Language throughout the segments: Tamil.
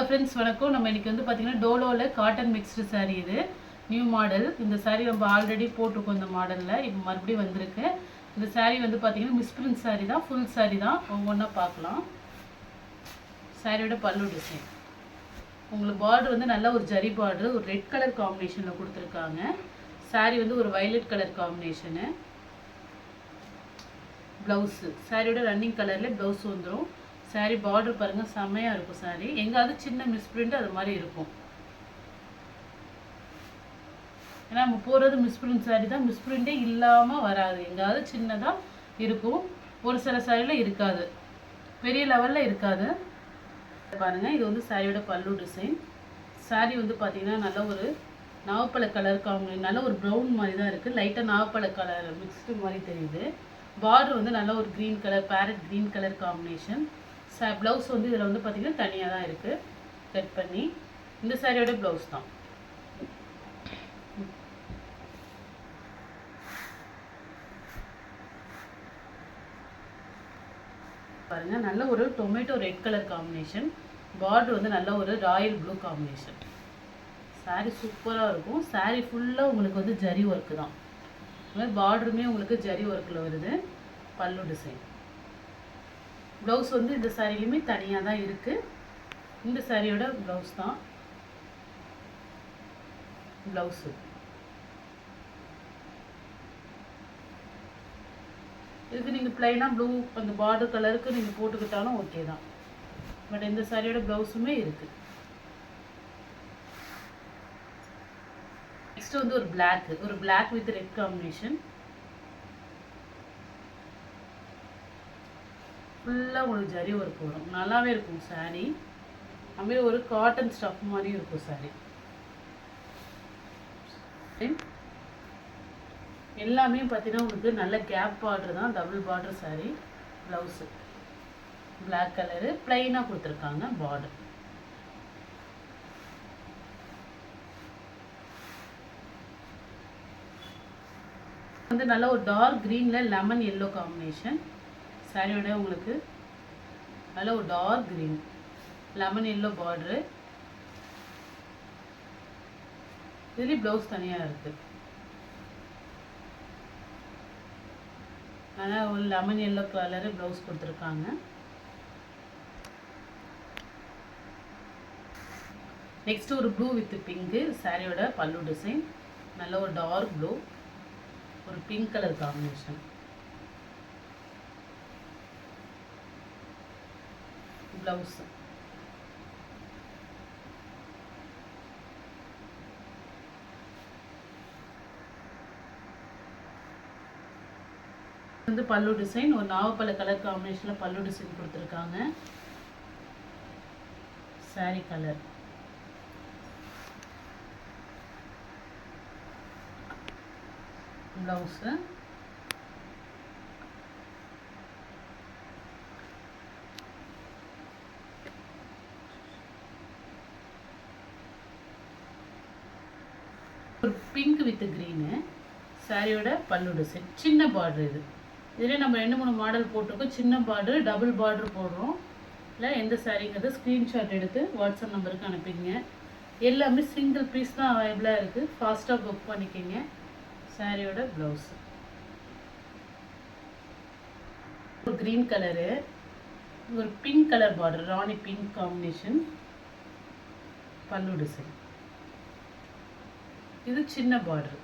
ஃப்ரெண்ட்ஸ் வணக்கம். நம்ம இன்னைக்கு வந்து பார்த்தீங்கன்னா டோலோவில் காட்டன் மிக்ஸ்டு சாரீ. இது நியூ மாடல். இந்த சாரீ நம்ம ஆல்ரெடி போட்டிருக்கோம். இந்த மாடலில் இப்போ மறுபடியும் வந்திருக்கு. இந்த சாரீ வந்து பார்த்தீங்கன்னா மிஸ்பிரிண்ட் சாரீ தான், ஃபுல் சாரீ தான். ஒவ்வொன்றா பார்க்கலாம். சாரியோட பல்லு டிசைன் உங்களுக்கு பார்டர் வந்து நல்ல ஒரு ஜரி பார்டர், ஒரு ரெட் கலர் காம்பினேஷனில் கொடுத்துருக்காங்க. சாரீ வந்து ஒரு வயலட் கலர் காம்பினேஷனு. ப்ளவுஸு சாரியோட ரன்னிங் கலரில் ப்ளவுஸ் வந்துடும். சாரீ பார்டர் பாருங்கள், செம்மையாக இருக்கும். சாரீ எங்காவது சின்ன மிஸ்பிரிண்ட் அது மாதிரி இருக்கும். ஏன்னா நம்ம போகிறது மிஸ்பிரிண்ட் சாரீ தான். மிஸ்பிரிண்டே இல்லாமல் வராது, எங்காவது சின்னதாக இருக்கும். ஒரு சில சாரியில் இருக்காது, பெரிய லெவலில் இருக்காது. பாருங்கள், இது வந்து சாரியோட பல்லு டிசைன். சாரீ வந்து பார்த்திங்கன்னா நல்ல ஒரு நாவப்பழ கலர் காம்பினேஷன், நல்ல ஒரு ப்ரௌன் மாதிரி தான் இருக்குது. லைட்டாக நாவப்பழ கலர் மிக்ஸ்டு மாதிரி தெரியுது. பார்டர் வந்து நல்ல ஒரு green colour, farad green colour combination. Blouse வந்து இதில் வந்து பார்த்திங்கன்னா தனியாக தான் இருக்குது, கட் பண்ணி. இந்த சாரியோட ப்ளவுஸ் தான். பாருங்கள், நல்ல ஒரு tomato red colour combination. Border வந்து நல்ல ஒரு ராயல் ப்ளூ காம்பினேஷன். சாரீ சூப்பராக இருக்கும். சாரீ ஃபுல்லாக உங்களுக்கு வந்து ஜரி ஒர்க்கு தான். இது மாதிரி பார்டருமே உங்களுக்கு ஜரி ஒர்க்கில் வருது. பல்லு டிசைன். ப்ளவுஸ் வந்து இந்த சாரிலையுமே தனியாக தான் இருக்குது. இந்த சாரியோட ப்ளவுஸ் தான் ப்ளவுஸு. இதுக்கு நீங்கள் ப்ளைனாக ப்ளூ அந்த பார்டர் கலருக்கு நீங்கள் போட்டுக்கிட்டாலும் ஓகே தான். பட் இந்த சாரியோட ப்ளவுஸுமே இருக்குது. நெக்ஸ்ட் வந்து ஒரு பிளாக் வித் ரெட் காம்பினேஷன். ஃபுல்லாக உங்களுக்கு ஜரி ஒர்க் வரும், நல்லாவே இருக்கும் சாரீ. அதுமாரி ஒரு காட்டன் ஸ்டஃப் மாதிரியும் இருக்கும் சாரீ. எல்லாமே பார்த்தீங்கன்னா உங்களுக்கு நல்ல கேப் பார்டர் தான், double border sari. Blouse black colour ப்ளைனாக கொடுத்துருக்காங்க. பார்டர் வந்து நல்ல ஒரு டார்க் க்ரீனில் லெமன் எல்லோ காம்பினேஷன். சாரியோட உங்களுக்கு நல்ல ஒரு dark green lemon yellow border. இதுலேயும் ப்ளவுஸ் தனியாக இருக்குது. அதனால் ஒரு லெமன் எல்லோ கலரு ப்ளவுஸ் கொடுத்துருக்காங்க. நெக்ஸ்ட் ஒரு ப்ளூ வித் பிங்க்கு. சாரியோட பல்லு டிசைன் நல்ல ஒரு டார்க் ப்ளூ, ஒரு பிங்க் கலர் காம்பினேஷன். ப்ளவுஸ் வந்து பல்லு டிசைன் ஒரு நாவப்பழ கலர் காம்பினேஷனில் பல்லு டிசைன் கொடுத்துருக்காங்க. Sorry colour blouse. ஒரு பிங்க் வித் க்ரீனு. சாரியோட பல்லு டிசைன் சின்ன பார்டர். இதில் நம்ம 2-3 மாடல் போட்டிருக்கோம். சின்ன பார்டர், டபுள் பார்டர் போடுறோம். இல்லை எந்த சாரிங்கிறது ஸ்க்ரீன்ஷாட் எடுத்து வாட்ஸ்அப் நம்பருக்கு அனுப்பிங்க. எல்லாமே சிங்கிள் பீஸ் தான் அவைலபிளாக இருக்குது. ஃபாஸ்ட்டாக புக் பண்ணிக்கோங்க. சாரியோட ப்ளவுஸு ஒரு க்ரீன் கலரு, ஒரு பிங்க் கலர் பார்டர், ராணி பிங்க் காம்பினேஷன். பல்லு டிசைன். இது சின்ன பார்டர்.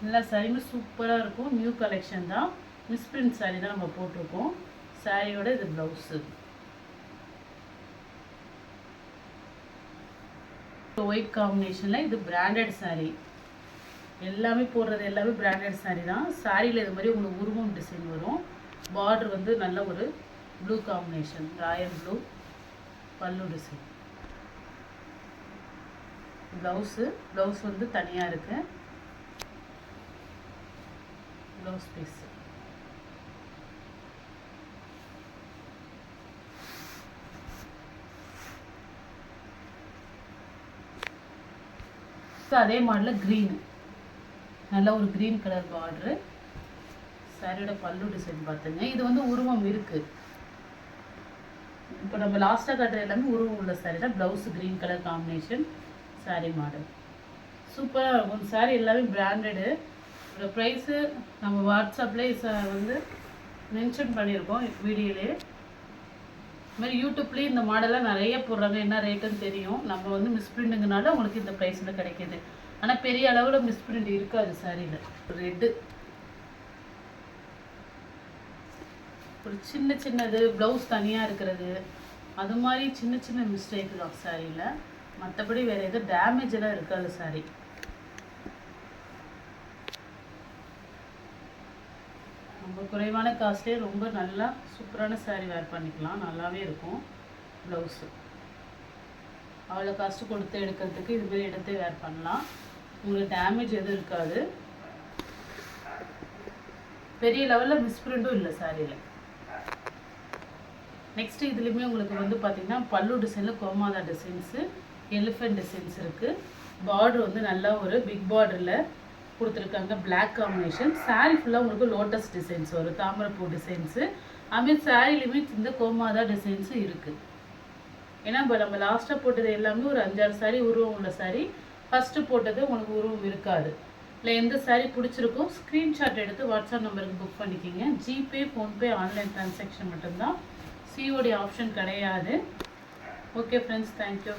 எல்லா சாரியுமே சூப்பராக இருக்கும். நியூ கலெக்ஷன் தான். மிஸ்பிரிண்ட் சாரீ தான் நம்ம போட்டிருக்கோம். சாரியோட இது ப்ளவுஸு. ஒயிட் காம்பினேஷனில் இது பிராண்டட் சாரீ. எல்லாமே போடுறது எல்லாமே பிராண்டட் சாரீ தான். சாரியில் இது மாதிரி உங்களுக்கு உருவம் டிசைன் வரும். பார்டர் வந்து நல்ல ஒரு blue combination, royal blue. Pallu design. Blouse வந்து தனியாக இருக்குது. Blouse piece. அதே மாடலில் க்ரீனு, நல்ல ஒரு க்ரீன் கலர் பார்டரு. சாரியோட பல்லு டிசைன் பார்த்துங்க. இது வந்து உருவம் இருக்குது. இப்போ நம்ம லாஸ்ட்டாக காட்டுற எல்லாமே உருவம் உள்ள சாரீ தான். Blouse green colour combination sari model சூப்பராக இருக்கும். சாரீ எல்லாமே பிராண்டடு. இதோட ப்ரைஸு நம்ம வாட்ஸ்அப்லேயே வந்து மென்ஷன் பண்ணியிருக்கோம் வீடியோலே. இது மாதிரி யூடியூப்லேயும் இந்த மாடலாக நிறைய போடுறாங்க, என்ன ரேட்டுன்னு தெரியும். நம்ம வந்து மிஸ்பிரிண்ட்டுங்கனால உங்களுக்கு இந்த ப்ரைஸில் கிடைக்கிது. ஆனால் பெரிய அளவில் மிஸ்பிரிண்ட் இருக்காது சாரியில். ரெட்டு ஒரு சின்ன சின்னது ப்ளவுஸ் தனியாக இருக்கிறது, அது மாதிரி சின்ன சின்ன மிஸ்டேக் தான் சாரியில். மற்றபடி வேறு எதுவும் டேமேஜ் எல்லாம் இருக்காது சாரி. ரொம்ப குறைவான காஸ்ட்லேயே ரொம்ப நல்லா சூப்பரான சாரீ வேர் பண்ணிக்கலாம். நல்லாவே இருக்கும். ப்ளவுஸு அவ்வளோ காஸ்ட்டு கொடுத்து எடுக்கிறதுக்கு இதுமாரி எடுத்து வேர் பண்ணலாம். உங்களுக்கு டேமேஜ் எதுவும் இருக்காது. பெரிய லெவலில் மிஸ்பிரிண்ட்டும் இல்லை சாரியில். நெக்ஸ்ட்டு இதுலேயுமே உங்களுக்கு வந்து பார்த்திங்கன்னா பல்லு டிசைனில் கோமாதா டிசைன்ஸு, எலிஃபெண்ட் டிசைன்ஸ் இருக்குது. பார்டர் வந்து நல்லா ஒரு பிக் பார்டரில் கொடுத்துருக்காங்க, பிளாக் காம்பினேஷன். சாரீ ஃபுல்லாக உங்களுக்கு லோட்டஸ் டிசைன்ஸ் வரும், தாமரைப்பூ டிசைன்ஸு. அதுமாரி சாரீலையுமே இந்த கோமாதா டிசைன்ஸும் இருக்குது. ஏன்னா இப்போ நம்ம லாஸ்ட்டாக போட்டது எல்லாமே ஒரு 5-6 சாரீ உருவம் உள்ள சாரீ. ஃபஸ்ட்டு போட்டது உங்களுக்கு உருவம் இருக்காது. இல்லை எந்த சாரீ பிடிச்சிருக்கோ ஸ்க்ரீன்ஷாட் எடுத்து வாட்ஸ்அப் நம்பருக்கு புக் பண்ணிக்கிங்க. ஜிபே, ஃபோன்பே, ஆன்லைன் ட்ரான்சாக்ஷன் மட்டும்தான். சிஓடி ஆப்ஷன் கிடையாது. Okay friends, thank you.